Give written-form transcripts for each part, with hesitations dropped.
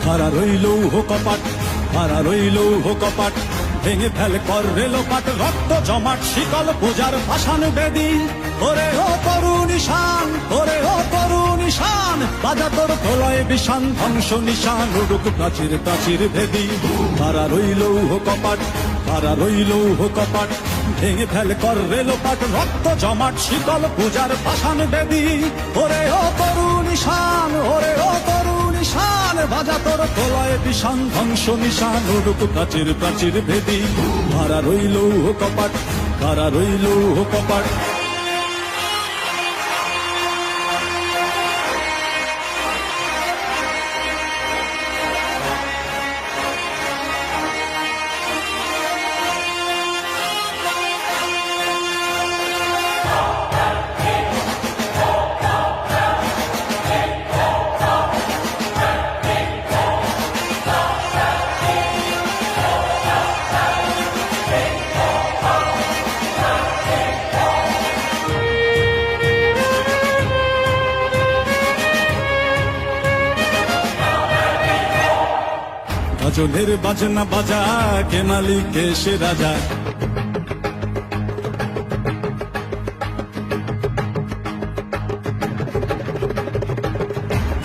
খাড়া রইল কপাট, খাড়া রইল কপাট, ভেঙে ফেল কর রেলোপাট, রক্ত জমাট শিকল পূজার পাষাণ বেদী। ওরে ও তরু নিশান, ওরে ও তরু নিশান, বাজা তোর প্রলয় বিষান, ধ্বংস নিশান উড়ুক প্রাচীর প্রাচীর ভেদী। খাড়া রইল কপাট, খাড়া রইল কপাট, ভেঙে ফেল কর রেলোপাট, রক্ত জমাট শিকল পূজার পাষাণ বেদী। ওরে ও তরু নিশান, ওরে ও তরু নিশান, বাজা তোর প্রলয় বিষান, ধ্বংস নিশান উড়ুক প্রাচীর প্রাচীর ভেদী। খাড়া রইল কপাট, খাড়া রইল কপাট। গাজনের বাজনা বাজা, কে মালিক কে সে রাজা।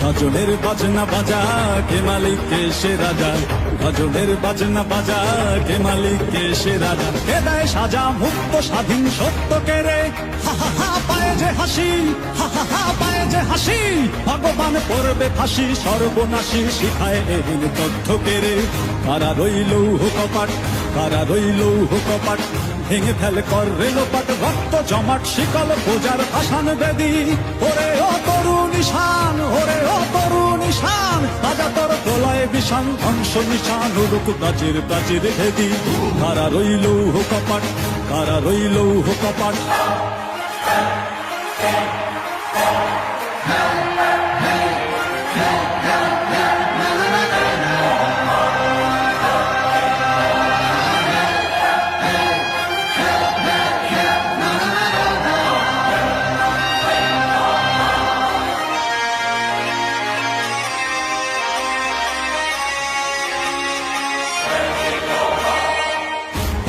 গাজনের বাজনা বাজা, কে মালিক কে সে রাজা। গাজনের বাজনা বাজা, কে মালিক কে সে রাজা। কে দেয় সাজা মুক্ত স্বাধীন সত্য কে রে, হা হা হা পায়ে যে হাসি, হা হা হা পায়ে যে হাসি। ভগবান পড়বে ফাঁসি সর্বনাশী, শিখায় এহীন তথ্য কে রে। কারা রইল কপাট, কারা রইল কপাট, ভেঙে ফেল কর রেলোপাট, রক্ত জমাট শিকল পূজার পাষাণ বেদী। ওরে ও তরু নিশান, ওরে ও তরু নিশান, বাজা তোর প্রলয় বিষান, ধ্বংস নিশান উড়ুক প্রাচীর প্রাচীর ভেদী। কারা রইল কপাট, কারা রইল কপাট।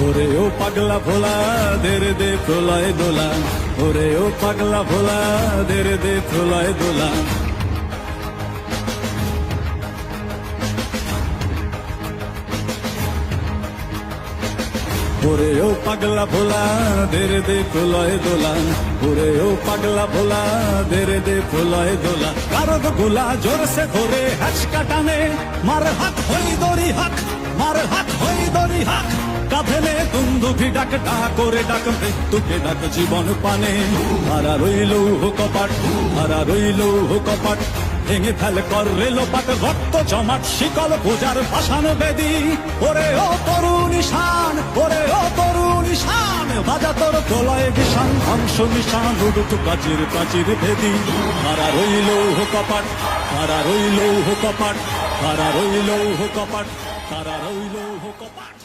ওরে ও পাগলা ভোলা, দেরে দে প্রলয় দোলা। ওরে ও পাগলা ভোলা, দেরে দে প্রলয় দোলা। ওরে ও পাগলা ভোলা, দেরে দে প্রলয় দোলা। ওরে ও পাগলা ভোলা, দেরে দে প্রলয় দোলা। কারো গোলা জোরসে ধরে হ্যাচকা টানে, মার হাত হই দড়ি হাক, মার হাত হই দড়ি হাক। কাঁধেলে দুন্দুভি ডাক, ডাক করে ডাক মৃত্যুকে ডাক জীবন পানে। হারা রইল কপাট, হারা রইল কপাট, ভেঙে ফেল কর রেলোপাট, রক্ত জমাট শিকল পূজার পাষাণ বেদী। ওরে ও তরু নিশান, ওরে ও তরু নিশান, বাজা তোর প্রলয় বিষান, ধ্বংস নিশান উড়ুক প্রাচীর প্রাচীর ভেদী। হারা রইল কপাট, হারা রইল কপাট, হারা রইল কপাট, হারা রইল কপাট।